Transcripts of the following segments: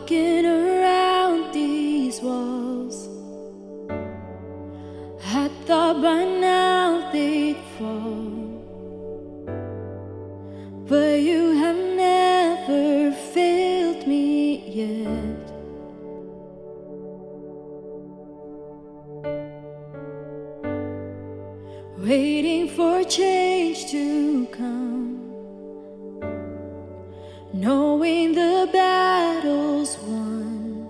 Walking around these walls, I thought by now they'd fall, but you have never failed me yet. Waiting for change to come, knowing the battle's won,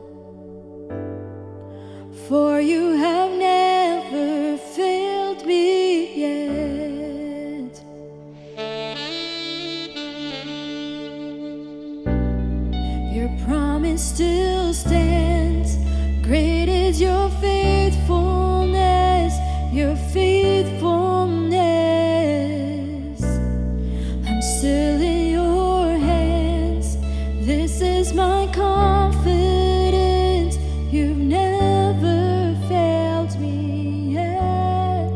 for you have never failed me yet. Your promise still stands. Great is your faithfulness, your faithfulness. I'm still in your hands. This is my confidence. You've never failed me yet.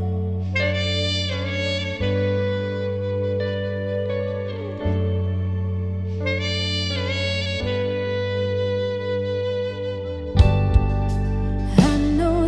I know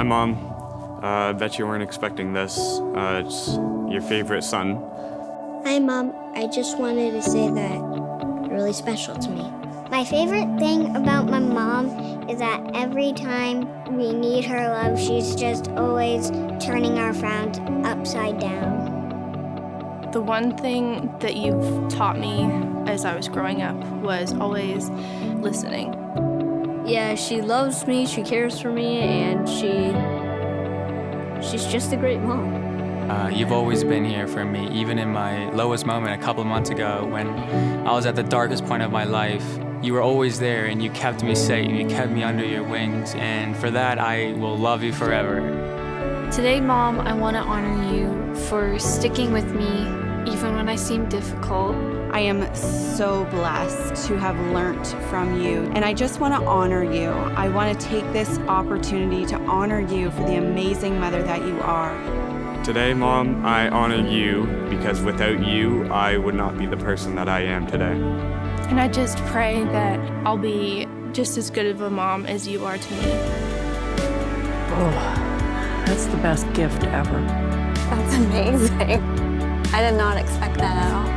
Mom. Bet you weren't expecting this. It's your favorite son. Hi, Mom. I just wanted to say that you're really special to me. My favorite thing about my mom is that every time we need her love, she's just always turning our frowns upside down. The one thing that you've taught me as I was growing up was always listening. Yeah, she loves me, she cares for me, and she's just a great mom. You've always been here for me, even in my lowest moment a couple of months ago when I was at the darkest point of my life. You were always there and you kept me safe, you kept me under your wings, and for that I will love you forever. Today, Mom, I want to honor you for sticking with me even when I seem difficult. I am so blessed to have learnt from you, and I just want to honor you. I want to take this opportunity to honor you for the amazing mother that you are. Today, Mom, I honor you because without you, I would not be the person that I am today. And I just pray that I'll be just as good of a mom as you are to me. Oh, that's the best gift ever. That's amazing. I did not expect that at all.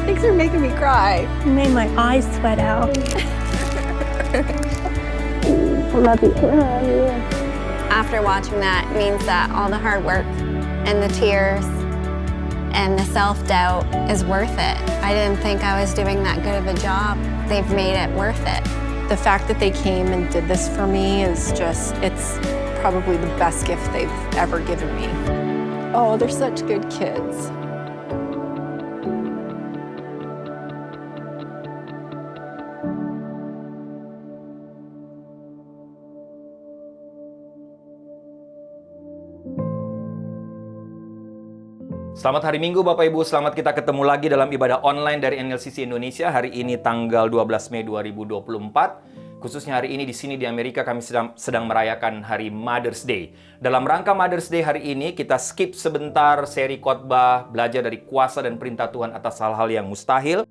Thanks for making me cry. You made my eyes sweat out. Love you. Love you. After watching that, it means that all the hard work and the tears and the self-doubt is worth it. I didn't think I was doing that good of a job. They've made it worth it. The fact that they came and did this for me is just, it's probably the best gift they've ever given me. Oh, they're such good kids. Selamat hari Minggu Bapak Ibu, selamat kita ketemu lagi dalam ibadah online dari NLCC Indonesia. Hari ini tanggal 12 Mei 2024. Khususnya hari ini di sini di Amerika kami sedang merayakan hari Mother's Day. Dalam rangka Mother's Day hari ini kita skip sebentar seri khotbah belajar dari kuasa dan perintah Tuhan atas hal-hal yang mustahil.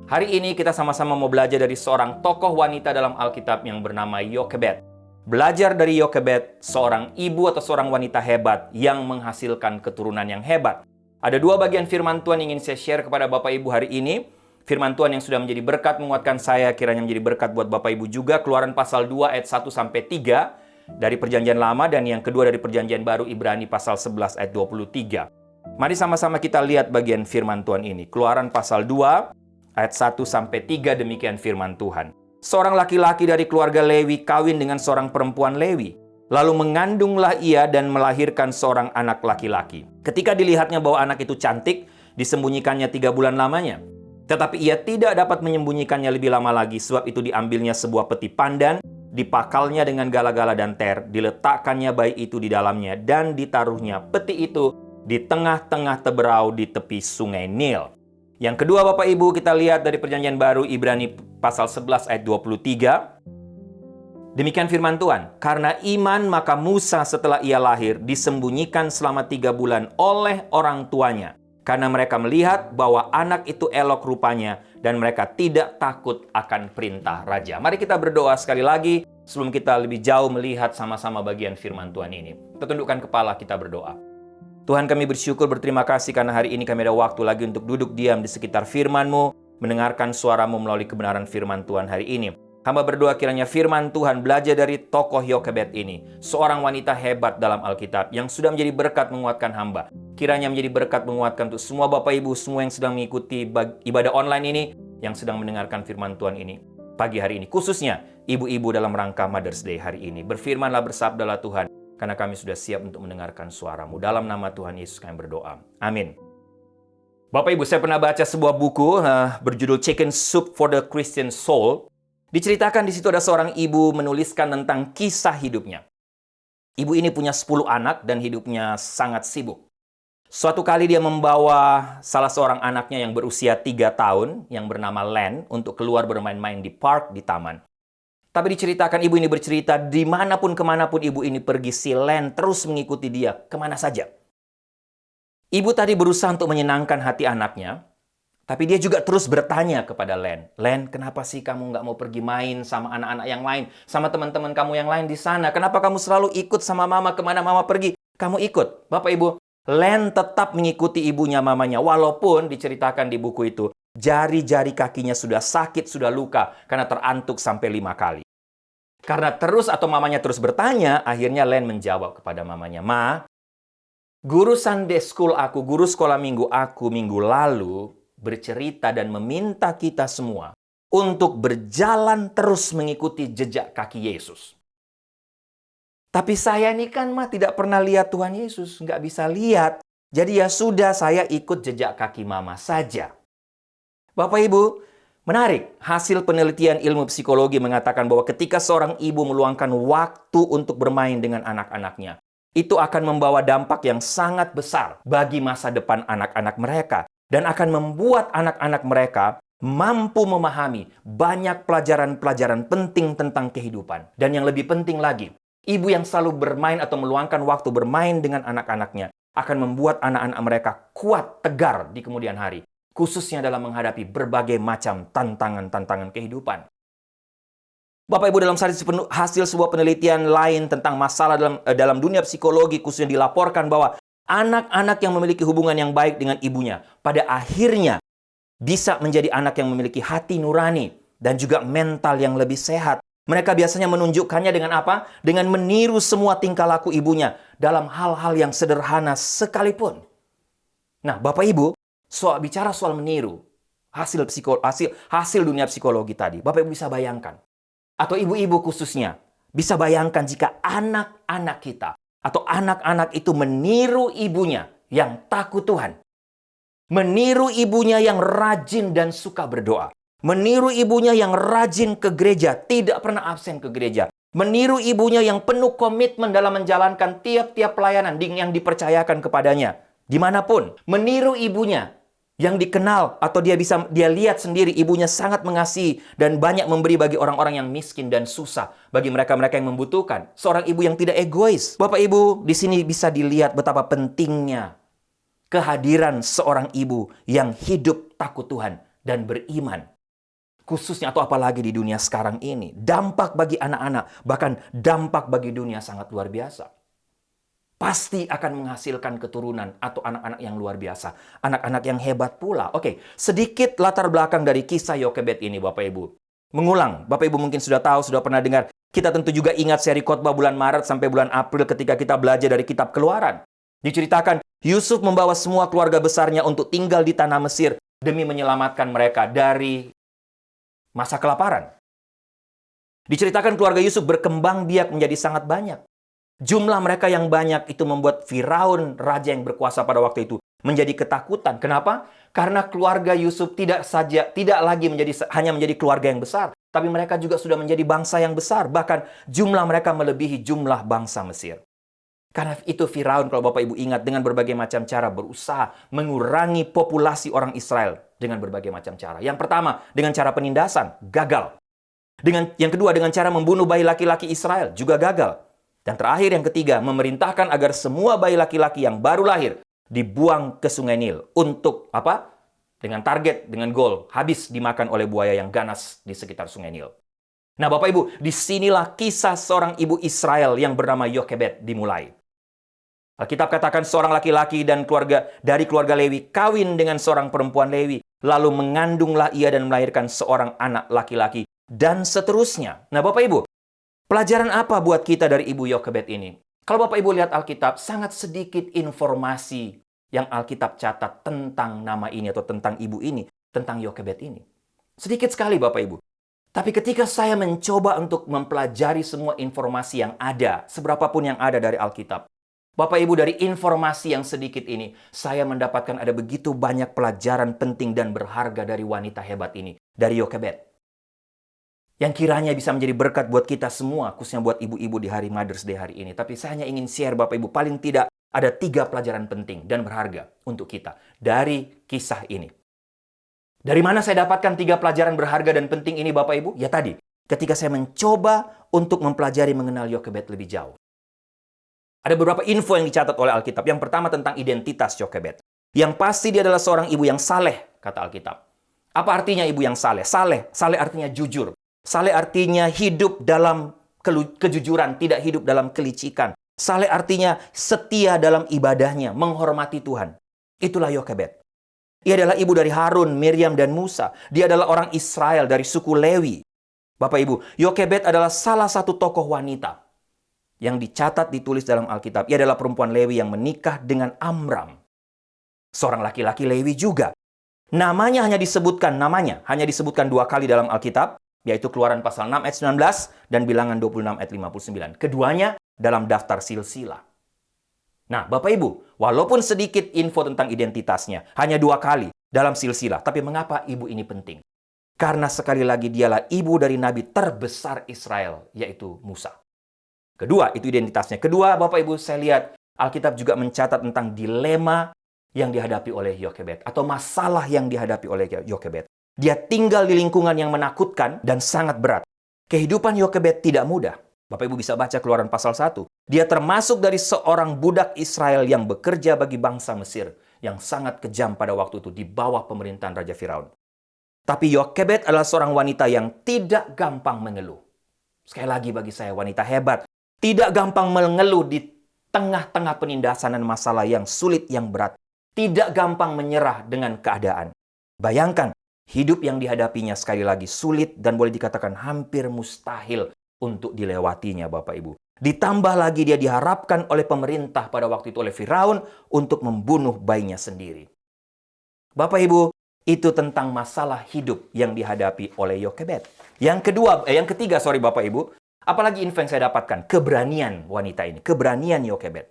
Hari ini kita sama-sama mau belajar dari seorang tokoh wanita dalam Alkitab yang bernama Yokebed. Belajar dari Yokebed, seorang ibu atau seorang wanita hebat yang menghasilkan keturunan yang hebat. Ada dua bagian firman Tuhan yang ingin saya share kepada Bapak Ibu hari ini. Firman Tuhan yang sudah menjadi berkat menguatkan saya, kiranya menjadi berkat buat Bapak Ibu juga. Keluaran pasal 2 ayat 1-3 dari Perjanjian Lama, dan yang kedua dari Perjanjian Baru, Ibrani pasal 11 ayat 23. Mari sama-sama kita lihat bagian firman Tuhan ini. Keluaran pasal 2 ayat 1-3, demikian firman Tuhan. Seorang laki-laki dari keluarga Lewi kawin dengan seorang perempuan Lewi. Lalu mengandunglah ia dan melahirkan seorang anak laki-laki. Ketika dilihatnya bahwa anak itu cantik, disembunyikannya 3 bulan lamanya. Tetapi ia tidak dapat menyembunyikannya lebih lama lagi, sebab itu diambilnya sebuah peti pandan, dipakalnya dengan gala-gala dan ter, diletakkannya bayi itu di dalamnya, dan ditaruhnya peti itu di tengah-tengah teberau di tepi sungai Nil. Yang kedua Bapak Ibu, kita lihat dari Perjanjian Baru, Ibrani pasal 11 ayat 23. Demikian firman Tuhan, karena iman maka Musa setelah ia lahir disembunyikan selama 3 bulan oleh orang tuanya. Karena mereka melihat bahwa anak itu elok rupanya dan mereka tidak takut akan perintah raja. Mari kita berdoa sekali lagi sebelum kita lebih jauh melihat sama-sama bagian firman Tuhan ini. Kita tundukkan kepala, kita berdoa. Tuhan, kami bersyukur, berterima kasih karena hari ini kami ada waktu lagi untuk duduk diam di sekitar firman-Mu, mendengarkan suara-Mu melalui kebenaran firman Tuhan hari ini. Hamba berdoa kiranya firman Tuhan belajar dari tokoh Yokebed ini, seorang wanita hebat dalam Alkitab yang sudah menjadi berkat menguatkan hamba. Kiranya menjadi berkat menguatkan untuk semua Bapak Ibu, semua yang sedang mengikuti ibadah online ini, yang sedang mendengarkan firman Tuhan ini pagi hari ini. Khususnya ibu-ibu dalam rangka Mother's Day hari ini. Berfirmanlah, bersabdalah Tuhan, karena kami sudah siap untuk mendengarkan suara-Mu. Dalam nama Tuhan Yesus kami berdoa. Amin. Bapak Ibu, saya pernah baca sebuah buku berjudul Chicken Soup for the Christian Soul. Diceritakan di situ ada seorang ibu menuliskan tentang kisah hidupnya. Ibu ini punya 10 anak dan hidupnya sangat sibuk. Suatu kali dia membawa salah seorang anaknya yang berusia 3 tahun yang bernama Len untuk keluar bermain-main di park, di taman. Tapi diceritakan ibu ini bercerita dimanapun kemanapun ibu ini pergi, si Len terus mengikuti dia kemana saja. Ibu tadi berusaha untuk menyenangkan hati anaknya. Tapi dia juga terus bertanya kepada Len. Len, kenapa sih kamu nggak mau pergi main sama anak-anak yang lain? Sama teman-teman kamu yang lain di sana? Kenapa kamu selalu ikut sama mama kemana mama pergi? Kamu ikut. Bapak Ibu, Len tetap mengikuti ibunya mamanya. Walaupun diceritakan di buku itu, jari-jari kakinya sudah sakit, sudah luka. Karena terantuk sampai 5 kali. Karena terus atau mamanya terus bertanya, akhirnya Len menjawab kepada mamanya, Ma, guru Sunday School aku, guru sekolah minggu aku minggu lalu, bercerita dan meminta kita semua untuk berjalan terus mengikuti jejak kaki Yesus. Tapi saya ini kan tidak pernah lihat Tuhan Yesus, nggak bisa lihat. Jadi ya sudah, saya ikut jejak kaki mama saja. Bapak Ibu, menarik. Hasil penelitian ilmu psikologi mengatakan bahwa ketika seorang ibu meluangkan waktu untuk bermain dengan anak-anaknya, itu akan membawa dampak yang sangat besar bagi masa depan anak-anak mereka. Dan akan membuat anak-anak mereka mampu memahami banyak pelajaran-pelajaran penting tentang kehidupan. Dan yang lebih penting lagi, ibu yang selalu bermain atau meluangkan waktu bermain dengan anak-anaknya akan membuat anak-anak mereka kuat, tegar di kemudian hari. Khususnya dalam menghadapi berbagai macam tantangan-tantangan kehidupan. Bapak Ibu, dalam hasil sebuah penelitian lain tentang masalah dalam dunia psikologi, khususnya dilaporkan bahwa anak-anak yang memiliki hubungan yang baik dengan ibunya, pada akhirnya bisa menjadi anak yang memiliki hati nurani dan juga mental yang lebih sehat. Mereka biasanya menunjukkannya dengan apa? Dengan meniru semua tingkah laku ibunya dalam hal-hal yang sederhana sekalipun. Nah, Bapak Ibu, bicara soal meniru, hasil dunia psikologi tadi, Bapak Ibu bisa bayangkan. Atau ibu-ibu khususnya, bisa bayangkan jika anak-anak kita atau anak-anak itu meniru ibunya yang takut Tuhan. Meniru ibunya yang rajin dan suka berdoa. Meniru ibunya yang rajin ke gereja, tidak pernah absen ke gereja. Meniru ibunya yang penuh komitmen dalam menjalankan tiap-tiap pelayanan yang dipercayakan kepadanya. Dimanapun. Meniru ibunya yang dikenal atau dia lihat sendiri ibunya sangat mengasihi dan banyak memberi bagi orang-orang yang miskin dan susah, bagi mereka-mereka yang membutuhkan. Seorang ibu yang tidak egois. Bapak Ibu, di sini bisa dilihat betapa pentingnya kehadiran seorang ibu yang hidup takut Tuhan dan beriman. Khususnya atau apalagi di dunia sekarang ini. Dampak bagi anak-anak, bahkan dampak bagi dunia sangat luar biasa. Pasti akan menghasilkan keturunan atau anak-anak yang luar biasa. Anak-anak yang hebat pula. Oke, sedikit latar belakang dari kisah Yokebed ini, Bapak Ibu. Mengulang, Bapak Ibu mungkin sudah tahu, sudah pernah dengar. Kita tentu juga ingat seri khotbah bulan Maret sampai bulan April ketika kita belajar dari kitab Keluaran. Diceritakan, Yusuf membawa semua keluarga besarnya untuk tinggal di tanah Mesir demi menyelamatkan mereka dari masa kelaparan. Diceritakan keluarga Yusuf berkembang biak menjadi sangat banyak. Jumlah mereka yang banyak itu membuat Firaun, raja yang berkuasa pada waktu itu, menjadi ketakutan. Kenapa? Karena keluarga Yusuf tidak lagi hanya menjadi keluarga yang besar, tapi mereka juga sudah menjadi bangsa yang besar. Bahkan jumlah mereka melebihi jumlah bangsa Mesir. Karena itu Firaun, kalau Bapak Ibu ingat, dengan berbagai macam cara berusaha mengurangi populasi orang Israel dengan berbagai macam cara. Yang pertama, dengan cara penindasan, gagal. Yang kedua, dengan cara membunuh bayi laki-laki Israel, juga gagal. Dan terakhir yang ketiga, memerintahkan agar semua bayi laki-laki yang baru lahir dibuang ke Sungai Nil. Untuk apa? Dengan target, dengan goal, habis dimakan oleh buaya yang ganas di sekitar Sungai Nil. Nah Bapak Ibu, disinilah kisah seorang ibu Israel yang bernama Yokebed dimulai. Alkitab katakan seorang laki-laki dan dari keluarga Lewi kawin dengan seorang perempuan Lewi. Lalu mengandunglah ia dan melahirkan seorang anak laki-laki. Dan seterusnya. Nah Bapak Ibu, pelajaran apa buat kita dari Ibu Yokebed ini? Kalau Bapak Ibu lihat Alkitab, sangat sedikit informasi yang Alkitab catat tentang nama ini atau tentang ibu ini, tentang Yokebed ini. Sedikit sekali Bapak Ibu. Tapi ketika saya mencoba untuk mempelajari semua informasi yang ada, seberapapun yang ada dari Alkitab, Bapak Ibu, dari informasi yang sedikit ini, saya mendapatkan ada begitu banyak pelajaran penting dan berharga dari wanita hebat ini, dari Yokebed. Yang kiranya bisa menjadi berkat buat kita semua, khususnya buat ibu-ibu di hari Mother's Day hari ini. Tapi saya hanya ingin share Bapak Ibu, paling tidak ada 3 pelajaran penting dan berharga untuk kita dari kisah ini. Dari mana saya dapatkan 3 pelajaran berharga dan penting ini Bapak Ibu? Ya tadi, ketika saya mencoba untuk mempelajari mengenal Yokebed lebih jauh. Ada beberapa info yang dicatat oleh Alkitab. Yang pertama tentang identitas Yokebed. Yang pasti dia adalah seorang ibu yang saleh, kata Alkitab. Apa artinya ibu yang saleh? Saleh artinya jujur. Saleh artinya hidup dalam kejujuran, tidak hidup dalam kelicikan. Saleh artinya setia dalam ibadahnya, menghormati Tuhan. Itulah Yokebed. Ia adalah ibu dari Harun, Miriam, dan Musa. Dia adalah orang Israel dari suku Lewi. Bapak Ibu, Yokebed adalah salah satu tokoh wanita yang dicatat ditulis dalam Alkitab. Ia adalah perempuan Lewi yang menikah dengan Amram, seorang laki-laki Lewi juga. Namanya hanya disebutkan 2 kali dalam Alkitab, yaitu Keluaran pasal 6 ayat 19 dan Bilangan 26 ayat 59. Keduanya dalam daftar silsilah. Nah, Bapak Ibu, walaupun sedikit info tentang identitasnya, hanya 2 kali dalam silsilah, tapi mengapa ibu ini penting? Karena sekali lagi dialah ibu dari nabi terbesar Israel, yaitu Musa. Kedua, itu identitasnya. Kedua, Bapak Ibu, saya lihat Alkitab juga mencatat tentang dilema yang dihadapi oleh Yokebed, atau masalah yang dihadapi oleh Yokebed. Dia tinggal di lingkungan yang menakutkan dan sangat berat. Kehidupan Yokebed tidak mudah. Bapak Ibu bisa baca Keluaran pasal 1. Dia termasuk dari seorang budak Israel yang bekerja bagi bangsa Mesir, yang sangat kejam pada waktu itu di bawah pemerintahan Raja Firaun. Tapi Yokebed adalah seorang wanita yang tidak gampang mengeluh. Sekali lagi bagi saya wanita hebat. Tidak gampang mengeluh di tengah-tengah penindasan dan masalah yang sulit, yang berat. Tidak gampang menyerah dengan keadaan. Bayangkan, hidup yang dihadapinya sekali lagi sulit dan boleh dikatakan hampir mustahil untuk dilewatinya, Bapak Ibu. Ditambah lagi dia diharapkan oleh pemerintah pada waktu itu, oleh Firaun, untuk membunuh bayinya sendiri. Bapak Ibu, itu tentang masalah hidup yang dihadapi oleh Yokebed. Yang ketiga, Bapak Ibu, apalagi info yang saya dapatkan, keberanian wanita ini, keberanian Yokebed.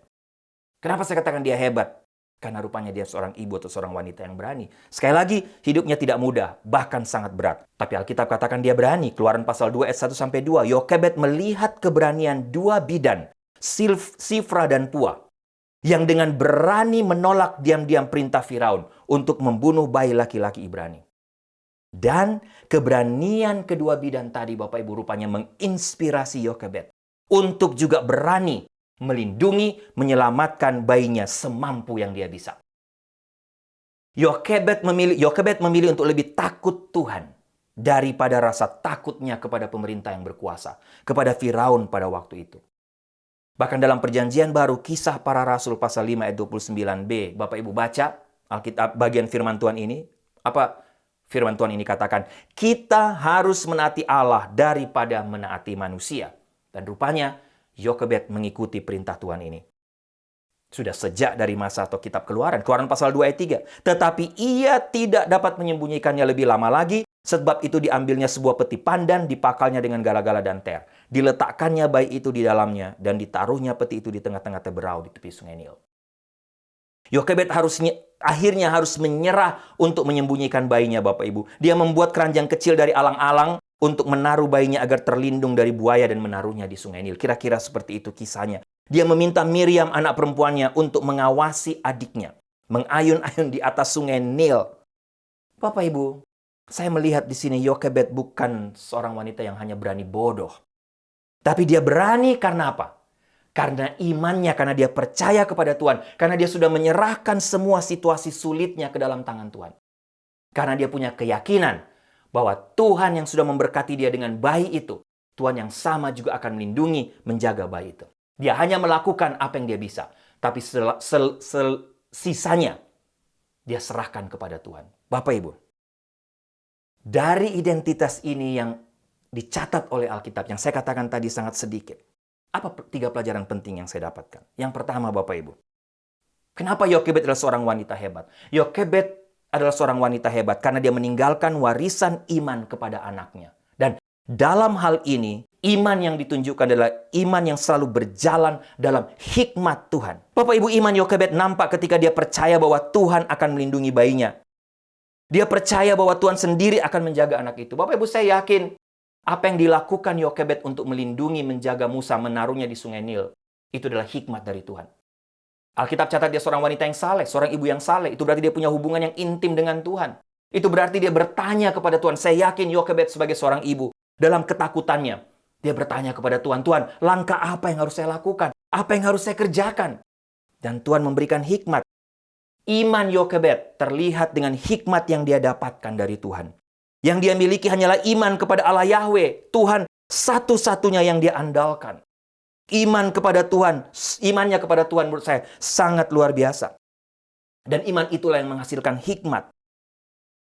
Kenapa saya katakan dia hebat? Karena rupanya dia seorang ibu atau seorang wanita yang berani. Sekali lagi, hidupnya tidak mudah, bahkan sangat berat. Tapi Alkitab katakan dia berani. Keluaran pasal 2 ayat 1-2. Yokebed melihat keberanian 2 bidan, Sifra dan Pua, yang dengan berani menolak diam-diam perintah Firaun untuk membunuh bayi laki-laki Ibrani. Dan keberanian kedua bidan tadi, Bapak Ibu, rupanya menginspirasi Yokebed untuk juga berani melindungi, menyelamatkan bayinya semampu yang dia bisa. Yokebed memilih untuk lebih takut Tuhan daripada rasa takutnya kepada pemerintah yang berkuasa, kepada Firaun pada waktu itu. Bahkan dalam Perjanjian Baru, Kisah Para Rasul pasal 5 ayat 29b, Bapak Ibu baca Alkitab bagian firman Tuhan ini, apa firman Tuhan ini katakan? Kita harus menaati Allah daripada menaati manusia. Dan rupanya Yokebed mengikuti perintah Tuhan ini. Sudah sejak dari masa atau kitab Keluaran pasal 2 ayat 3. Tetapi ia tidak dapat menyembunyikannya lebih lama lagi, sebab itu diambilnya sebuah peti pandan, dipakalnya dengan gala-gala dan ter. Diletakkannya bayi itu di dalamnya, dan ditaruhnya peti itu di tengah-tengah teberau di tepi sungai Nil. Yokebed akhirnya harus menyerah untuk menyembunyikan bayinya, Bapak Ibu. Dia membuat keranjang kecil dari alang-alang untuk menaruh bayinya agar terlindung dari buaya dan menaruhnya di sungai Nil. Kira-kira seperti itu kisahnya. Dia meminta Miriam, anak perempuannya, untuk mengawasi adiknya, mengayun-ayun di atas sungai Nil. Bapak Ibu, saya melihat di sini Yokebed bukan seorang wanita yang hanya berani bodoh. Tapi dia berani karena apa? Karena imannya, karena dia percaya kepada Tuhan, karena dia sudah menyerahkan semua situasi sulitnya ke dalam tangan Tuhan. Karena dia punya keyakinan bahwa Tuhan yang sudah memberkati dia dengan bayi itu, Tuhan yang sama juga akan melindungi, menjaga bayi itu. Dia hanya melakukan apa yang dia bisa. Tapi sisanya, dia serahkan kepada Tuhan. Bapak Ibu, dari identitas ini yang dicatat oleh Alkitab, yang saya katakan tadi sangat sedikit. Apa 3 pelajaran penting yang saya dapatkan? Yang pertama, Bapak Ibu, kenapa Yokebed adalah seorang wanita hebat? Yokebed adalah seorang wanita hebat karena dia meninggalkan warisan iman kepada anaknya. Dan dalam hal ini, iman yang ditunjukkan adalah iman yang selalu berjalan dalam hikmat Tuhan. Bapak Ibu, iman Yokebed nampak ketika dia percaya bahwa Tuhan akan melindungi bayinya. Dia percaya bahwa Tuhan sendiri akan menjaga anak itu. Bapak Ibu, saya yakin apa yang dilakukan Yokebed untuk melindungi, menjaga Musa, menaruhnya di sungai Nil, itu adalah hikmat dari Tuhan. Alkitab catat dia seorang wanita yang saleh, seorang ibu yang saleh. Itu berarti dia punya hubungan yang intim dengan Tuhan. Itu berarti dia bertanya kepada Tuhan. Saya yakin Yokebed sebagai seorang ibu, dalam ketakutannya, dia bertanya kepada Tuhan, Tuhan, langkah apa yang harus saya lakukan? Apa yang harus saya kerjakan? Dan Tuhan memberikan hikmat. Iman Yokebed terlihat dengan hikmat yang dia dapatkan dari Tuhan. Yang dia miliki hanyalah iman kepada Allah Yahweh, Tuhan satu-satunya yang dia andalkan. Iman kepada Tuhan, imannya kepada Tuhan menurut saya sangat luar biasa. Dan iman itulah yang menghasilkan hikmat.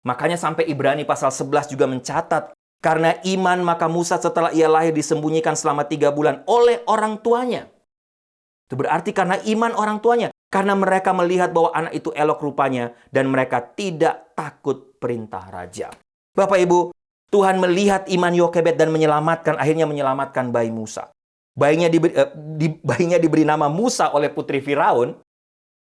Makanya sampai Ibrani pasal 11 juga mencatat, karena iman maka Musa setelah ia lahir disembunyikan selama 3 bulan oleh orang tuanya. Itu berarti karena iman orang tuanya. Karena mereka melihat bahwa anak itu elok rupanya dan mereka tidak takut perintah raja. Bapak Ibu, Tuhan melihat iman Yokebed dan akhirnya menyelamatkan bayi Musa. Bayinya diberi nama Musa oleh putri Firaun.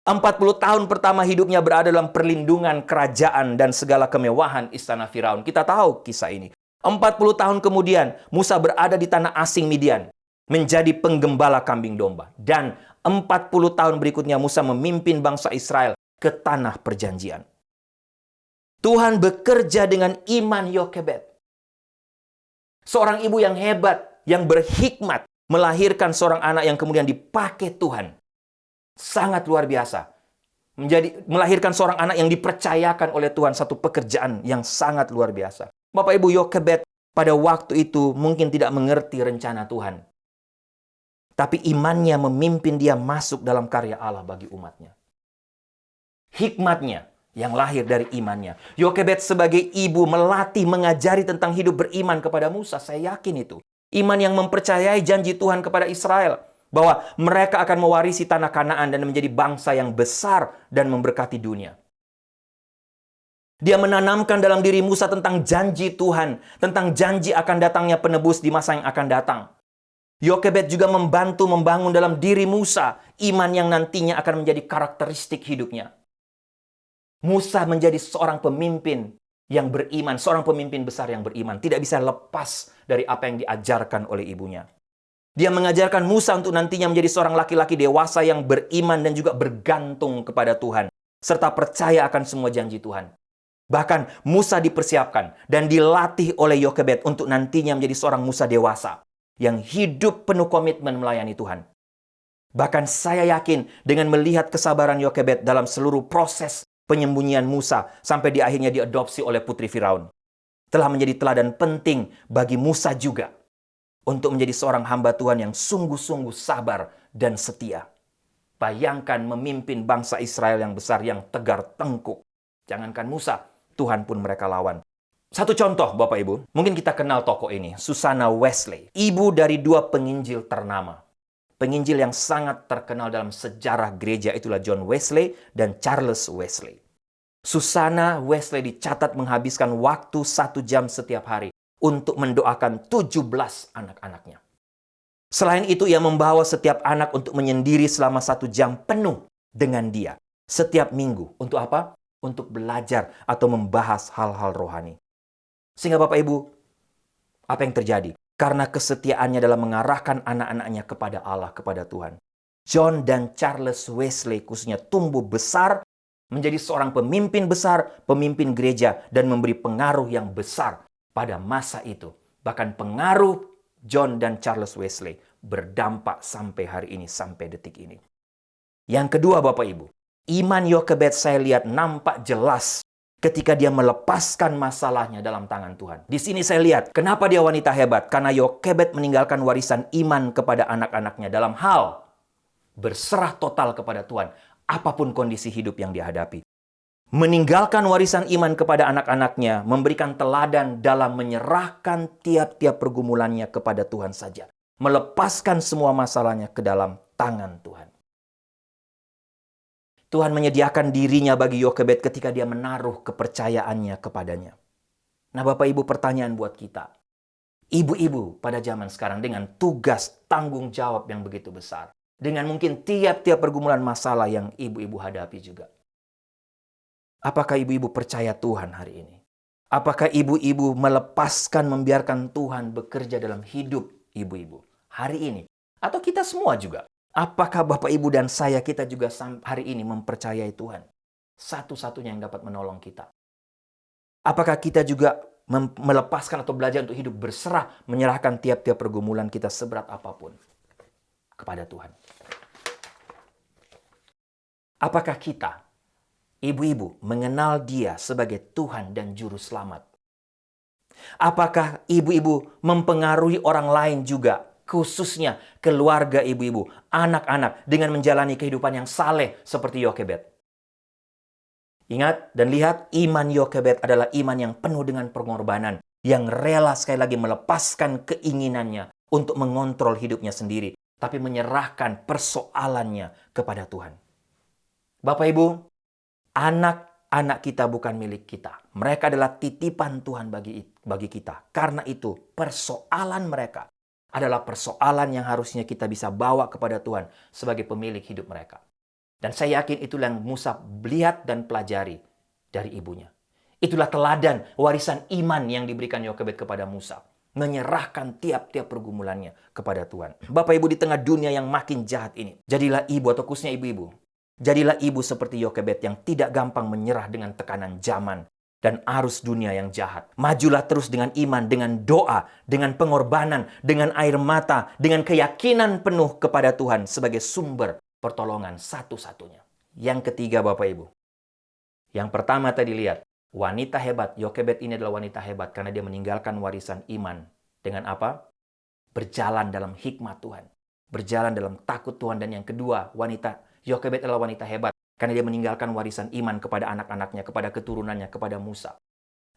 40 tahun pertama hidupnya berada dalam perlindungan kerajaan dan segala kemewahan istana Firaun. Kita tahu kisah ini. 40 tahun kemudian, Musa berada di tanah asing Midian, menjadi penggembala kambing domba. Dan 40 tahun berikutnya Musa memimpin bangsa Israel ke tanah perjanjian. Tuhan bekerja dengan iman Yokebed. Seorang ibu yang hebat, yang berhikmat, melahirkan seorang anak yang kemudian dipakai Tuhan. Sangat luar biasa. Melahirkan seorang anak yang dipercayakan oleh Tuhan satu pekerjaan yang sangat luar biasa. Bapak Ibu, Yokebed pada waktu itu mungkin tidak mengerti rencana Tuhan. Tapi imannya memimpin dia masuk dalam karya Allah bagi umatnya. Hikmatnya yang lahir dari imannya. Yokebed sebagai ibu melatih, mengajari tentang hidup beriman kepada Musa. Saya yakin itu. Iman yang mempercayai janji Tuhan kepada Israel. Bahwa mereka akan mewarisi tanah Kanaan dan menjadi bangsa yang besar dan memberkati dunia. Dia menanamkan dalam diri Musa tentang janji Tuhan. Tentang janji akan datangnya penebus di masa yang akan datang. Yokebed juga membantu membangun dalam diri Musa iman yang nantinya akan menjadi karakteristik hidupnya. Musa menjadi seorang pemimpin yang beriman, seorang pemimpin besar yang beriman. Tidak bisa lepas dari apa yang diajarkan oleh ibunya. Dia mengajarkan Musa untuk nantinya menjadi seorang laki-laki dewasa yang beriman dan juga bergantung kepada Tuhan. Serta percaya akan semua janji Tuhan. Bahkan Musa dipersiapkan dan dilatih oleh Yokebed untuk nantinya menjadi seorang Musa dewasa. Yang hidup penuh komitmen melayani Tuhan. Bahkan saya yakin dengan melihat kesabaran Yokebed dalam seluruh proses penyembunyian Musa sampai di akhirnya diadopsi oleh putri Firaun. Telah menjadi teladan penting bagi Musa juga untuk menjadi seorang hamba Tuhan yang sungguh-sungguh sabar dan setia. Bayangkan memimpin bangsa Israel yang besar yang tegar tengkuk. Jangankan Musa, Tuhan pun mereka lawan. Satu contoh Bapak Ibu, mungkin kita kenal tokoh ini, Susanna Wesley, ibu dari 2 penginjil ternama. Penginjil yang sangat terkenal dalam sejarah gereja itulah John Wesley dan Charles Wesley. Susanna Wesley dicatat menghabiskan waktu 1 jam setiap hari untuk mendoakan 17 anak-anaknya. Selain itu ia membawa setiap anak untuk menyendiri selama 1 jam penuh dengan dia. Setiap minggu. Untuk apa? Untuk belajar atau membahas hal-hal rohani. Sehingga Bapak Ibu, apa yang terjadi? Karena kesetiaannya dalam mengarahkan anak-anaknya kepada Allah, kepada Tuhan. John dan Charles Wesley khususnya tumbuh besar, menjadi seorang pemimpin besar, pemimpin gereja, dan memberi pengaruh yang besar pada masa itu. Bahkan pengaruh John dan Charles Wesley berdampak sampai hari ini, sampai detik ini. Yang kedua Bapak Ibu, iman Yokebed saya lihat nampak jelas ketika dia melepaskan masalahnya dalam tangan Tuhan. Di sini saya lihat kenapa dia wanita hebat. Karena Yokebed meninggalkan warisan iman kepada anak-anaknya dalam hal berserah total kepada Tuhan. Apapun kondisi hidup yang dihadapi. Meninggalkan warisan iman kepada anak-anaknya. Memberikan teladan dalam menyerahkan tiap-tiap pergumulannya kepada Tuhan saja. Melepaskan semua masalahnya ke dalam tangan Tuhan. Tuhan menyediakan dirinya bagi Yokebed ketika dia menaruh kepercayaannya kepadanya. Nah Bapak Ibu, pertanyaan buat kita. Ibu-ibu pada zaman sekarang dengan tugas tanggung jawab yang begitu besar. Dengan mungkin tiap-tiap pergumulan masalah yang ibu-ibu hadapi juga. Apakah ibu-ibu percaya Tuhan hari ini? Apakah ibu-ibu melepaskan, membiarkan Tuhan bekerja dalam hidup ibu-ibu hari ini? Atau kita semua juga? Apakah Bapak Ibu dan saya, kita juga hari ini mempercayai Tuhan? Satu-satunya yang dapat menolong kita. Apakah kita juga melepaskan atau belajar untuk hidup berserah, menyerahkan tiap-tiap pergumulan kita seberat apapun kepada Tuhan? Apakah kita ibu-ibu mengenal Dia sebagai Tuhan dan Juru Selamat? Apakah ibu-ibu mempengaruhi orang lain juga, khususnya keluarga ibu-ibu, anak-anak, dengan menjalani kehidupan yang saleh seperti Yokebed? Ingat dan lihat, iman Yokebed adalah iman yang penuh dengan pengorbanan, yang rela sekali lagi melepaskan keinginannya untuk mengontrol hidupnya sendiri, tapi menyerahkan persoalannya kepada Tuhan. Bapak Ibu, anak-anak kita bukan milik kita. Mereka adalah titipan Tuhan bagi kita. Karena itu, persoalan mereka adalah persoalan yang harusnya kita bisa bawa kepada Tuhan sebagai pemilik hidup mereka. Dan saya yakin itulah yang Musa lihat dan pelajari dari ibunya. Itulah teladan warisan iman yang diberikan Yokebed kepada Musa. Menyerahkan tiap-tiap pergumulannya kepada Tuhan. Bapak Ibu, di tengah dunia yang makin jahat ini, jadilah ibu atau khususnya ibu-ibu. Jadilah ibu seperti Yokebed yang tidak gampang menyerah dengan tekanan zaman dan arus dunia yang jahat. Majulah terus dengan iman, dengan doa, dengan pengorbanan, dengan air mata, dengan keyakinan penuh kepada Tuhan sebagai sumber pertolongan satu-satunya. Yang ketiga, Bapak Ibu. Yang pertama tadi lihat, wanita hebat. Yokebed ini adalah wanita hebat karena dia meninggalkan warisan iman. Dengan apa? Berjalan dalam hikmat Tuhan. Berjalan dalam takut Tuhan. Dan yang kedua, Yokebed adalah wanita hebat karena dia meninggalkan warisan iman kepada anak-anaknya, kepada keturunannya, kepada Musa.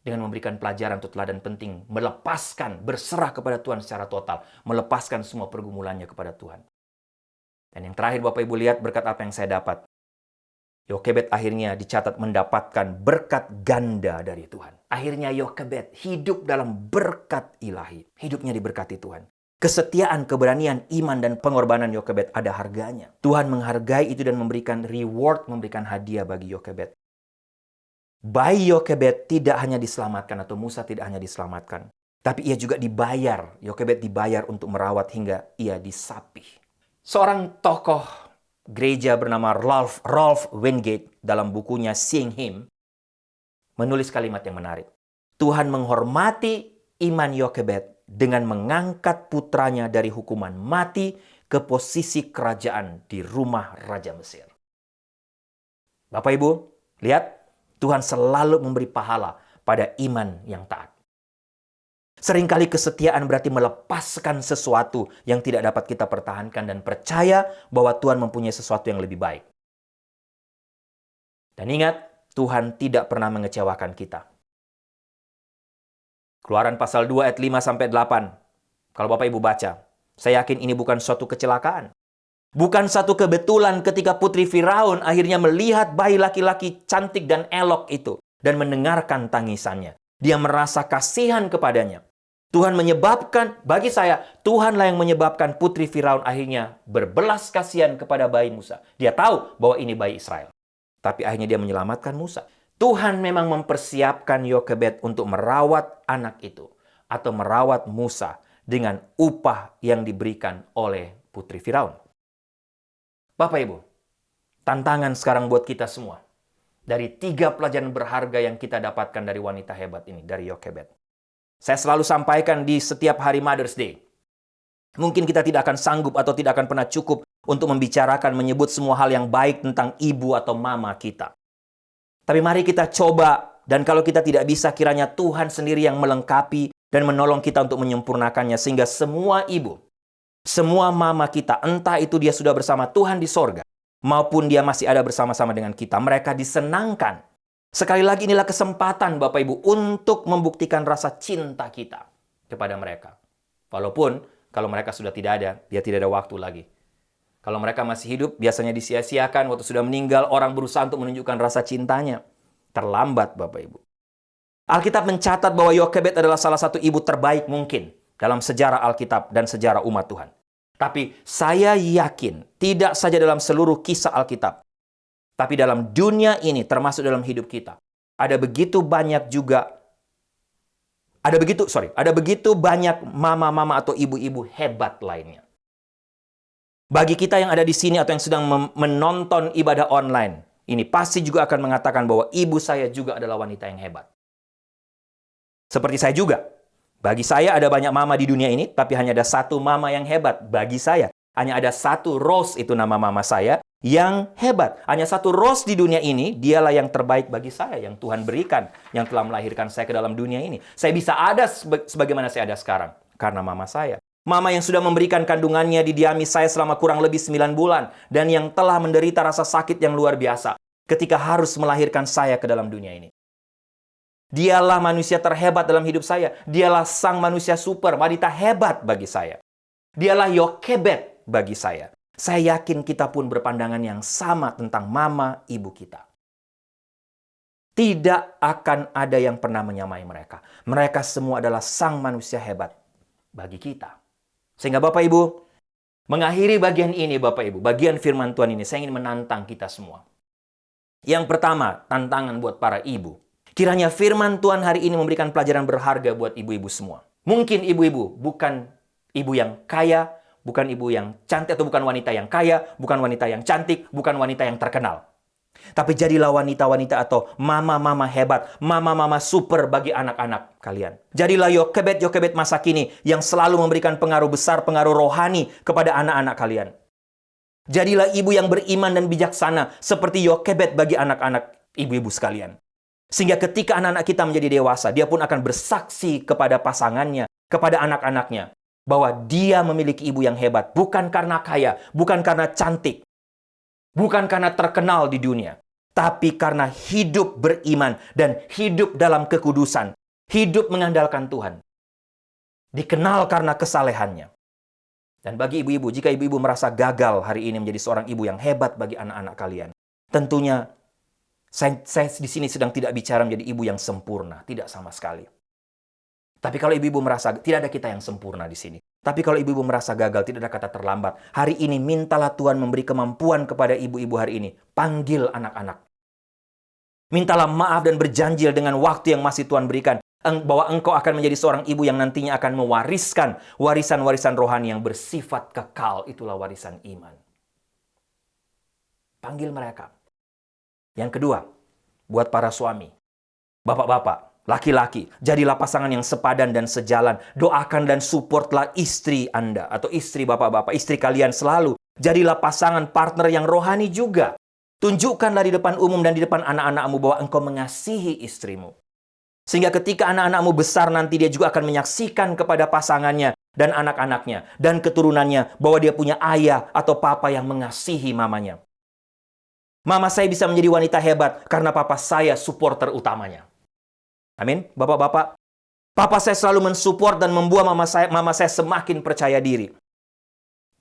Dengan memberikan pelajaran untuk teladan penting, melepaskan, berserah kepada Tuhan secara total, melepaskan semua pergumulannya kepada Tuhan. Dan yang terakhir, Bapak Ibu, lihat berkat apa yang saya dapat. Yokebed akhirnya dicatat mendapatkan berkat ganda dari Tuhan. Akhirnya Yokebed hidup dalam berkat ilahi. Hidupnya diberkati Tuhan. Kesetiaan, keberanian, iman, dan pengorbanan Yokebed ada harganya. Tuhan menghargai itu dan memberikan reward, memberikan hadiah bagi Yokebed. Bayi Yokebed tidak hanya diselamatkan, atau Musa tidak hanya diselamatkan, tapi ia juga dibayar. Yokebed dibayar untuk merawat hingga ia disapih. Seorang tokoh gereja bernama Ralph Wingate dalam bukunya Seeing Him menulis kalimat yang menarik. Tuhan menghormati iman Yokebed dengan mengangkat putranya dari hukuman mati ke posisi kerajaan di rumah Raja Mesir. Bapak Ibu, lihat, Tuhan selalu memberi pahala pada iman yang taat. Seringkali kesetiaan berarti melepaskan sesuatu yang tidak dapat kita pertahankan dan percaya bahwa Tuhan mempunyai sesuatu yang lebih baik. Dan ingat, Tuhan tidak pernah mengecewakan kita. Keluaran pasal 2 ayat 5-8. Kalau Bapak Ibu baca, saya yakin ini bukan suatu kecelakaan. Bukan satu kebetulan ketika putri Firaun akhirnya melihat bayi laki-laki cantik dan elok itu dan mendengarkan tangisannya. Dia merasa kasihan kepadanya. Tuhan menyebabkan, bagi saya, Tuhanlah yang menyebabkan putri Firaun akhirnya berbelas kasihan kepada bayi Musa. Dia tahu bahwa ini bayi Israel. Tapi akhirnya dia menyelamatkan Musa. Tuhan memang mempersiapkan Yokebed untuk merawat anak itu atau merawat Musa dengan upah yang diberikan oleh putri Firaun. Bapak Ibu, tantangan sekarang buat kita semua. Dari 3 pelajaran berharga yang kita dapatkan dari wanita hebat ini, dari Yokebed. Saya selalu sampaikan di setiap hari Mother's Day. Mungkin kita tidak akan sanggup atau tidak akan pernah cukup untuk membicarakan, menyebut semua hal yang baik tentang ibu atau mama kita. Tapi mari kita coba, dan kalau kita tidak bisa, kiranya Tuhan sendiri yang melengkapi dan menolong kita untuk menyempurnakannya. Sehingga semua ibu, semua mama kita, entah itu dia sudah bersama Tuhan di sorga, maupun dia masih ada bersama-sama dengan kita, mereka disenangkan. Sekali lagi inilah kesempatan Bapak Ibu untuk membuktikan rasa cinta kita kepada mereka. Walaupun kalau mereka sudah tidak ada, dia tidak ada waktu lagi. Kalau mereka masih hidup, biasanya disia-siakan. Waktu sudah meninggal, orang berusaha untuk menunjukkan rasa cintanya. Terlambat, Bapak Ibu. Alkitab mencatat bahwa Yokebed adalah salah satu ibu terbaik mungkin dalam sejarah Alkitab dan sejarah umat Tuhan. Tapi saya yakin, tidak saja dalam seluruh kisah Alkitab, tapi dalam dunia ini, termasuk dalam hidup kita, ada begitu banyak mama-mama atau ibu-ibu hebat lainnya. Bagi kita yang ada di sini atau yang sedang menonton ibadah online, ini pasti juga akan mengatakan bahwa ibu saya juga adalah wanita yang hebat. Seperti saya juga. Bagi saya ada banyak mama di dunia ini, tapi hanya ada satu mama yang hebat. Bagi saya, hanya ada satu Rose, itu nama mama saya, yang hebat. Hanya satu Rose di dunia ini, dialah yang terbaik bagi saya, yang Tuhan berikan, yang telah melahirkan saya ke dalam dunia ini. Saya bisa ada sebagaimana saya ada sekarang, karena mama saya. Mama yang sudah memberikan kandungannya didiami saya selama kurang lebih 9 bulan, dan yang telah menderita rasa sakit yang luar biasa ketika harus melahirkan saya ke dalam dunia ini. Dialah manusia terhebat dalam hidup saya. Dialah sang manusia super, wanita hebat bagi saya. Dialah Yokebed bagi saya. Saya yakin kita pun berpandangan yang sama tentang mama ibu kita. Tidak akan ada yang pernah menyamai mereka. Mereka semua adalah sang manusia hebat bagi kita. Sehingga Bapak Ibu, mengakhiri bagian ini Bapak Ibu, bagian firman Tuhan ini, saya ingin menantang kita semua. Yang pertama, tantangan buat para ibu. Kiranya firman Tuhan hari ini memberikan pelajaran berharga buat ibu-ibu semua. Mungkin ibu-ibu bukan ibu yang kaya, bukan ibu yang cantik, atau bukan wanita yang kaya, bukan wanita yang cantik, bukan wanita yang terkenal. Tapi jadilah wanita-wanita atau mama-mama hebat, mama-mama super bagi anak-anak kalian. Jadilah Yokebed masa kini yang selalu memberikan pengaruh besar, pengaruh rohani kepada anak-anak kalian. Jadilah ibu yang beriman dan bijaksana seperti Yokebed bagi anak-anak ibu-ibu sekalian. Sehingga ketika anak-anak kita menjadi dewasa, dia pun akan bersaksi kepada pasangannya, kepada anak-anaknya, bahwa dia memiliki ibu yang hebat. Bukan karena kaya, bukan karena cantik, bukan karena terkenal di dunia, tapi karena hidup beriman dan hidup dalam kekudusan, hidup mengandalkan Tuhan. Dikenal karena kesalehannya. Dan bagi ibu-ibu, jika ibu-ibu merasa gagal hari ini menjadi seorang ibu yang hebat bagi anak-anak kalian, tentunya saya di sini sedang tidak bicara menjadi ibu yang sempurna, tidak sama sekali. Tapi kalau ibu-ibu merasa, tidak ada kita yang sempurna di sini. Tapi kalau ibu-ibu merasa gagal, tidak ada kata terlambat. Hari ini mintalah Tuhan memberi kemampuan kepada ibu-ibu hari ini. Panggil anak-anak. Mintalah maaf dan berjanji dengan waktu yang masih Tuhan berikan, bahwa engkau akan menjadi seorang ibu yang nantinya akan mewariskan warisan-warisan rohani yang bersifat kekal. Itulah warisan iman. Panggil mereka. Yang kedua, buat para suami, bapak-bapak, laki-laki, jadilah pasangan yang sepadan dan sejalan. Doakan dan supportlah istri Anda atau istri bapak-bapak, istri kalian selalu. Jadilah pasangan partner yang rohani juga. Tunjukkanlah di depan umum dan di depan anak-anakmu bahwa engkau mengasihi istrimu. Sehingga ketika anak-anakmu besar nanti dia juga akan menyaksikan kepada pasangannya dan anak-anaknya dan keturunannya bahwa dia punya ayah atau papa yang mengasihi mamanya. Mama saya bisa menjadi wanita hebat karena papa saya supporter utamanya. Amin. Bapak-bapak, papa saya selalu mensupport dan membuat mama saya semakin percaya diri.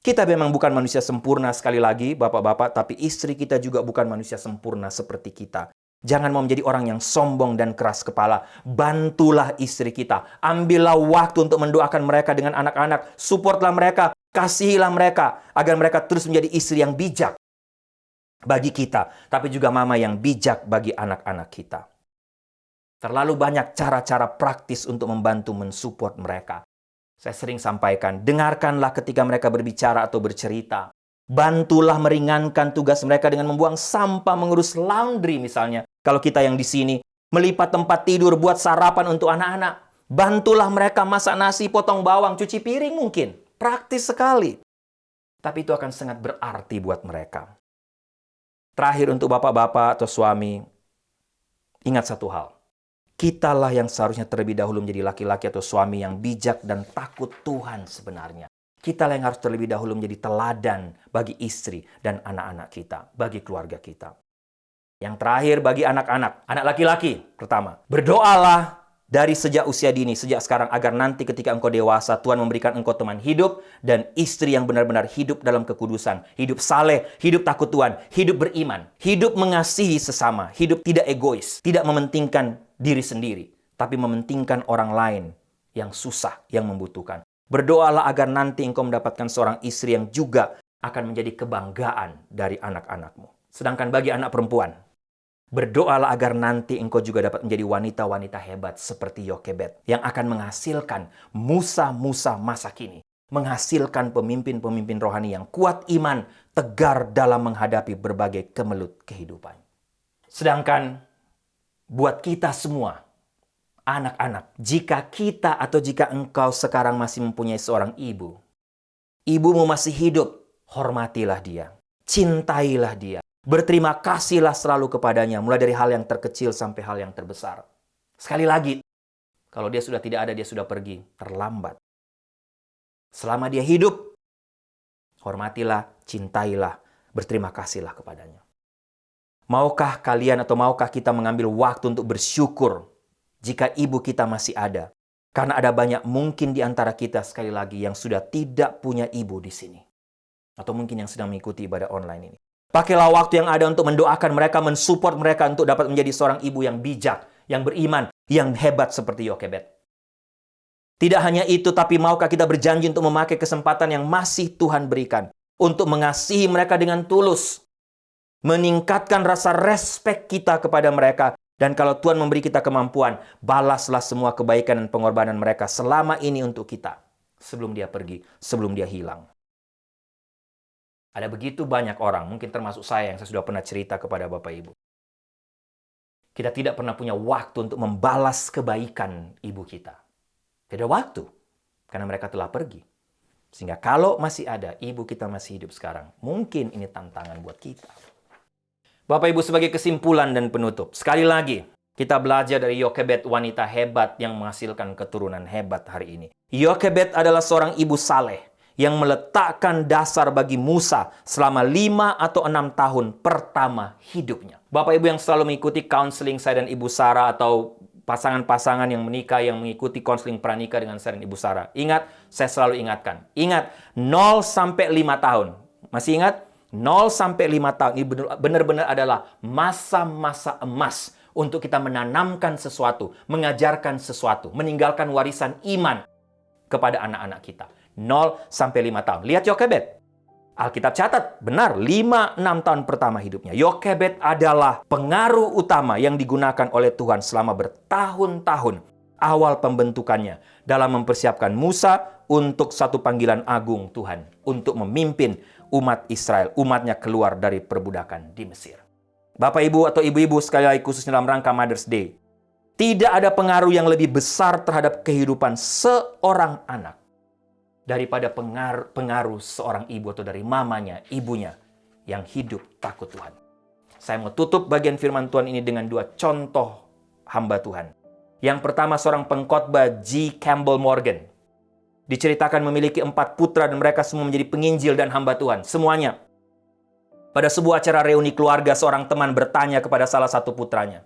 Kita memang bukan manusia sempurna sekali lagi, bapak-bapak, tapi istri kita juga bukan manusia sempurna seperti kita. Jangan mau menjadi orang yang sombong dan keras kepala. Bantulah istri kita. Ambillah waktu untuk mendoakan mereka dengan anak-anak. Supportlah mereka. Kasihilah mereka. Agar mereka terus menjadi istri yang bijak bagi kita, tapi juga mama yang bijak bagi anak-anak kita. Terlalu banyak cara-cara praktis untuk membantu mensupport mereka. Saya sering sampaikan, dengarkanlah ketika mereka berbicara atau bercerita. Bantulah meringankan tugas mereka dengan membuang sampah, mengurus laundry misalnya. Kalau kita yang di sini, melipat tempat tidur, buat sarapan untuk anak-anak. Bantulah mereka masak nasi, potong bawang, cuci piring mungkin. Praktis sekali. Tapi itu akan sangat berarti buat mereka. Terakhir untuk bapak-bapak atau suami, ingat satu hal. Kitalah yang seharusnya terlebih dahulu menjadi laki-laki atau suami yang bijak dan takut Tuhan sebenarnya. Kitalah yang harus terlebih dahulu menjadi teladan bagi istri dan anak-anak kita, bagi keluarga kita. Yang terakhir bagi anak-anak, anak laki-laki pertama, berdoalah dari sejak usia dini, sejak sekarang, agar nanti ketika engkau dewasa, Tuhan memberikan engkau teman hidup dan istri yang benar-benar hidup dalam kekudusan, hidup saleh, hidup takut Tuhan, hidup beriman, hidup mengasihi sesama, hidup tidak egois, tidak mementingkan diri sendiri, tapi mementingkan orang lain yang susah, yang membutuhkan. Berdoalah agar nanti engkau mendapatkan seorang istri yang juga akan menjadi kebanggaan dari anak-anakmu. Sedangkan bagi anak perempuan, berdoalah agar nanti engkau juga dapat menjadi wanita-wanita hebat seperti Yokebed yang akan menghasilkan Musa-Musa masa kini. Menghasilkan pemimpin-pemimpin rohani yang kuat iman, tegar dalam menghadapi berbagai kemelut kehidupan. Sedangkan buat kita semua, anak-anak, jika kita atau jika engkau sekarang masih mempunyai seorang ibu, ibumu masih hidup, hormatilah dia. cintailah dia. Berterima kasihlah selalu kepadanya, mulai dari hal yang terkecil sampai hal yang terbesar. Sekali lagi, kalau dia sudah tidak ada, dia sudah pergi, terlambat. Selama dia hidup, hormatilah, cintailah, berterima kasihlah kepadanya. Maukah kalian atau maukah kita mengambil waktu untuk bersyukur jika ibu kita masih ada? Karena ada banyak mungkin di antara kita sekali lagi yang sudah tidak punya ibu di sini. Atau mungkin yang sedang mengikuti ibadah online ini. Pakailah waktu yang ada untuk mendoakan mereka, mensupport mereka untuk dapat menjadi seorang ibu yang bijak, yang beriman, yang hebat seperti Yokebed. Tidak hanya itu, tapi maukah kita berjanji untuk memakai kesempatan yang masih Tuhan berikan untuk mengasihi mereka dengan tulus, meningkatkan rasa respek kita kepada mereka, dan kalau Tuhan memberi kita kemampuan, balaslah semua kebaikan dan pengorbanan mereka selama ini untuk kita, sebelum dia pergi, sebelum dia hilang. Ada begitu banyak orang, mungkin termasuk saya yang saya sudah pernah cerita kepada Bapak Ibu. Kita tidak pernah punya waktu untuk membalas kebaikan ibu kita. Tidak ada waktu, karena mereka telah pergi. Sehingga kalau masih ada, ibu kita masih hidup sekarang. Mungkin ini tantangan buat kita. Bapak Ibu, sebagai kesimpulan dan penutup, sekali lagi, kita belajar dari Yokebed, wanita hebat yang menghasilkan keturunan hebat hari ini. Yokebed adalah seorang ibu saleh yang meletakkan dasar bagi Musa selama 5 atau 6 tahun pertama hidupnya. Bapak Ibu yang selalu mengikuti counseling saya dan Ibu Sarah, atau pasangan-pasangan yang menikah yang mengikuti konseling pranikah dengan saya dan Ibu Sarah. Ingat, saya selalu ingatkan. Ingat, 0 sampai 5 tahun. Masih ingat? 0 sampai 5 tahun. Ini benar-benar adalah masa-masa emas untuk kita menanamkan sesuatu, mengajarkan sesuatu, meninggalkan warisan iman kepada anak-anak kita. 0 sampai 5 tahun. Lihat Yokebed. Alkitab catat, benar, 5-6 tahun pertama hidupnya. Yokebed adalah pengaruh utama yang digunakan oleh Tuhan selama bertahun-tahun awal pembentukannya dalam mempersiapkan Musa untuk satu panggilan agung Tuhan, untuk memimpin umat Israel, umatnya keluar dari perbudakan di Mesir. Bapak Ibu atau Ibu-Ibu, sekali lagi khususnya dalam rangka Mother's Day, tidak ada pengaruh yang lebih besar terhadap kehidupan seorang anak daripada pengaruh seorang ibu atau dari mamanya, ibunya yang hidup takut Tuhan. Saya mau tutup bagian firman Tuhan ini dengan 2 contoh hamba Tuhan. Yang pertama, seorang pengkhotbah G. Campbell Morgan. Diceritakan memiliki 4 putra dan mereka semua menjadi penginjil dan hamba Tuhan. Semuanya. Pada sebuah acara reuni keluarga, seorang teman bertanya kepada salah satu putranya,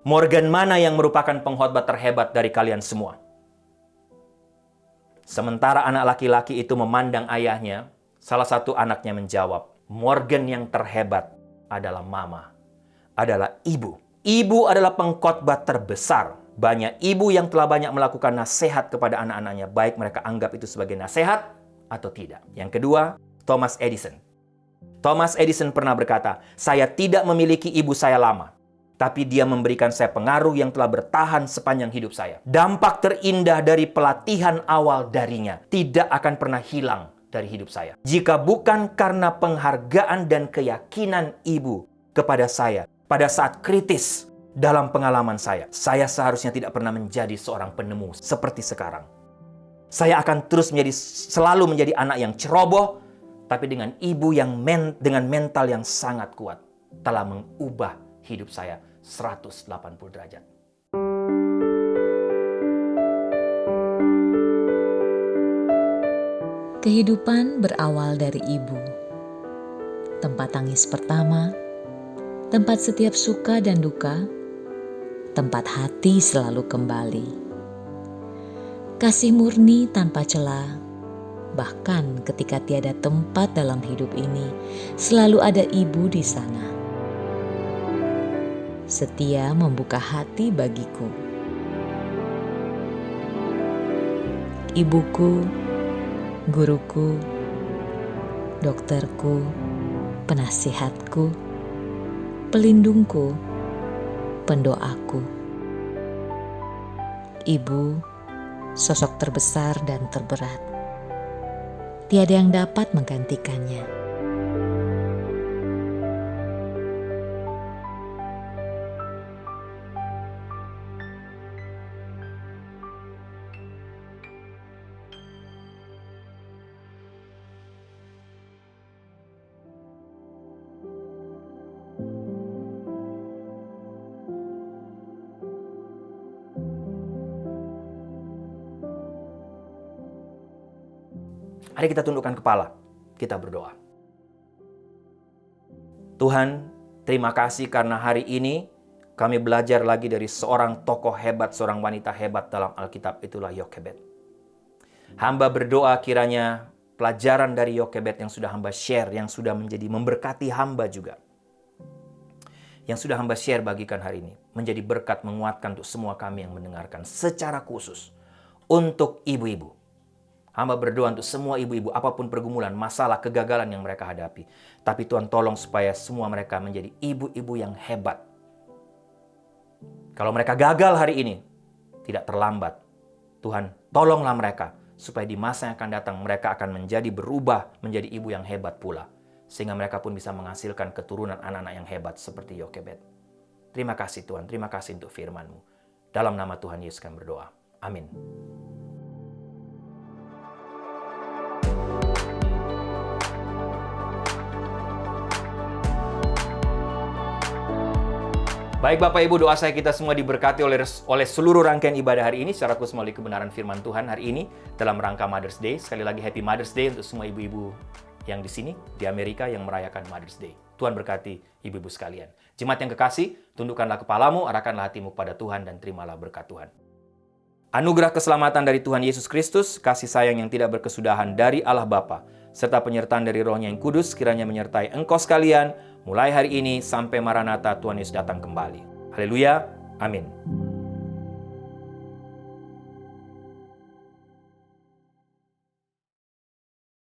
"Morgan mana yang merupakan pengkhotbah terhebat dari kalian semua?" Sementara anak laki-laki itu memandang ayahnya, salah satu anaknya menjawab, "Morgan yang terhebat adalah mama, adalah ibu. Ibu adalah pengkhotbah terbesar. Banyak ibu yang telah banyak melakukan nasihat kepada anak-anaknya, baik mereka anggap itu sebagai nasihat atau tidak." Yang kedua, Thomas Edison. Thomas Edison pernah berkata, "Saya tidak memiliki ibu saya lama, tapi dia memberikan saya pengaruh yang telah bertahan sepanjang hidup saya. Dampak terindah dari pelatihan awal darinya tidak akan pernah hilang dari hidup saya. Jika bukan karena penghargaan dan keyakinan ibu kepada saya pada saat kritis dalam pengalaman saya seharusnya tidak pernah menjadi seorang penemu seperti sekarang. Saya akan terus selalu menjadi anak yang ceroboh, tapi dengan ibu yang dengan mental yang sangat kuat telah mengubah hidup saya 180 derajat." Kehidupan berawal dari ibu. Tempat tangis pertama, tempat setiap suka dan duka, tempat hati selalu kembali. Kasih murni tanpa celah, bahkan ketika tiada tempat dalam hidup ini, selalu ada ibu di sana. Setia membuka hati bagiku. Ibuku, guruku, dokterku, penasihatku, pelindungku, pendoaku. Ibu, sosok terbesar dan terberat. Tiada yang dapat menggantikannya. Mari kita tundukkan kepala, kita berdoa. Tuhan, terima kasih karena hari ini kami belajar lagi dari seorang tokoh hebat, seorang wanita hebat dalam Alkitab, itulah Yokebed. Hamba berdoa kiranya pelajaran dari Yokebed yang sudah hamba share, yang sudah menjadi memberkati hamba juga, yang sudah hamba share bagikan hari ini, menjadi berkat menguatkan untuk semua kami yang mendengarkan, secara khusus untuk ibu-ibu. Hamba berdoa untuk semua ibu-ibu, apapun pergumulan, masalah, kegagalan yang mereka hadapi. Tapi Tuhan tolong supaya semua mereka menjadi ibu-ibu yang hebat. Kalau mereka gagal hari ini, tidak terlambat. Tuhan, tolonglah mereka, supaya di masa yang akan datang mereka akan menjadi berubah, menjadi ibu yang hebat pula. Sehingga mereka pun bisa menghasilkan keturunan anak-anak yang hebat seperti Yokebed. Terima kasih Tuhan, terima kasih untuk firman-Mu. Dalam nama Tuhan Yesus kami berdoa. Amin. Baik Bapak Ibu, doa saya kita semua diberkati oleh seluruh rangkaian ibadah hari ini secara khusus melalui kebenaran firman Tuhan hari ini dalam rangka Mother's Day. Sekali lagi Happy Mother's Day untuk semua ibu-ibu yang di sini, di Amerika yang merayakan Mother's Day. Tuhan berkati ibu-ibu sekalian. Jemaat yang kekasih, tundukkanlah kepalamu, arahkanlah hatimu pada Tuhan dan terimalah berkat Tuhan. Anugerah keselamatan dari Tuhan Yesus Kristus, kasih sayang yang tidak berkesudahan dari Allah Bapa, serta penyertaan dari Roh-Nya yang kudus kiranya menyertai engkau sekalian, mulai hari ini sampai Maranatha Tuhan Yesus datang kembali. Haleluya. Amin.